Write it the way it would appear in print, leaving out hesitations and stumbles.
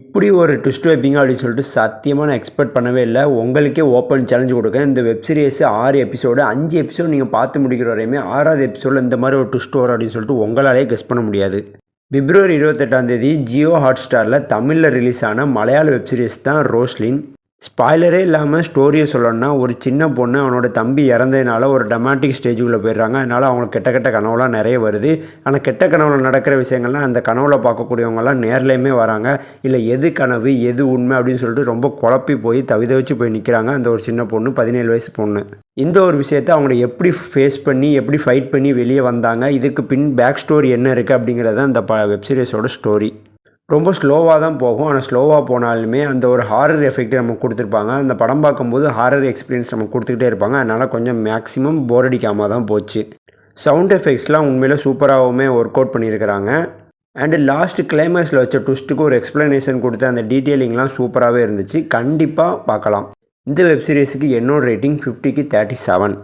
இப்படி ஒரு ட்விஸ்ட் வைப்பீங்க அப்படின்னு சொல்லிட்டு சத்தியமாக நான் எக்ஸ்பெக்ட் பண்ணவே இல்லை. உங்களுக்கே ஓப்பன் சேலஞ்ச் கொடுக்கேன். இந்த வெப் சீரிஸ் 6 எபிசோடு 5 எபிசோடு நீங்கள் பார்த்து முடிக்கிற வரையுமே 6வது எபிசோடில் இந்த மாதிரி ஒரு ட்விஸ்ட் வரும் அப்படின்னு சொல்லிட்டு உங்களாலே கெஸ் பண்ண முடியாது. பிப்ரவரி 28 ஜியோ ஹாட்ஸ்டாரில் தமிழில் ரிலீஸ் ஆன மலையாள வெப் சீரிஸ் தான் ரோஸ்லின். ஸ்பாய்லரே இல்லாமல் ஸ்டோரியை சொல்லணும்னா, ஒரு சின்ன பொண்ணு அவனோட தம்பி இறந்ததுனால ஒரு டொமேட்டிக் ஸ்டேஜுக்குள்ளே போயிடுறாங்க. அதனால் அவங்களுக்கு கெட்ட கனவுலாம் நிறைய வருது. ஆனால் கெட்ட கனவுல நடக்கிற விஷயங்கள்லாம் அந்த கனவுல பார்க்கக்கூடியவங்கலாம் நேர்லேயுமே வராங்க. இல்லை எது கனவு எது உண்மை அப்படின்னு சொல்லிட்டு ரொம்ப குழப்பி போய் தவிதவிச்சு போய் நிற்கிறாங்க அந்த ஒரு சின்ன பொண்ணு, 17 வயசு பொண்ணு. இந்த ஒரு விஷயத்தை அவங்க எப்படி ஃபேஸ் பண்ணி எப்படி ஃபைட் பண்ணி வெளியே வந்தாங்க, இதுக்கு பின் பேக் ஸ்டோரி என்ன இருக்குது அப்படிங்கிறது அந்த வெப்சீரிஸோட ஸ்டோரி. ரொம்ப ஸ்லோவாக தான் போகும். ஆனால் ஸ்லோவாக போனாலுமே அந்த ஒரு ஹாரர் எஃபெக்ட் நமக்கு கொடுத்துருப்பாங்க. அந்த படம் பார்க்கும்போது ஹாரர் எக்ஸ்பீரியன்ஸ் நமக்கு கொடுத்துக்கிட்டே இருப்பாங்க. அதனால் கொஞ்சம் மேக்ஸிமம் போர் அடிக்காமல் தான் போச்சு. சவுண்ட் எஃபெக்ட்ஸ்லாம் உண்மையில் சூப்பராகவுமே ஒர்க் அவுட் பண்ணியிருக்கிறாங்க. அண்டு லாஸ்ட் கிளைமேக்ஸில் வச்ச ட்விஸ்ட்டுக்கு ஒரு எக்ஸ்ப்ளனேஷன் கொடுத்து அந்த டீட்டெயிலிங்லாம் சூப்பராகவே இருந்துச்சு. கண்டிப்பாக பார்க்கலாம். இந்த வெப் சீரிஸுக்கு என்னோட ரேட்டிங் 50க்கு 37.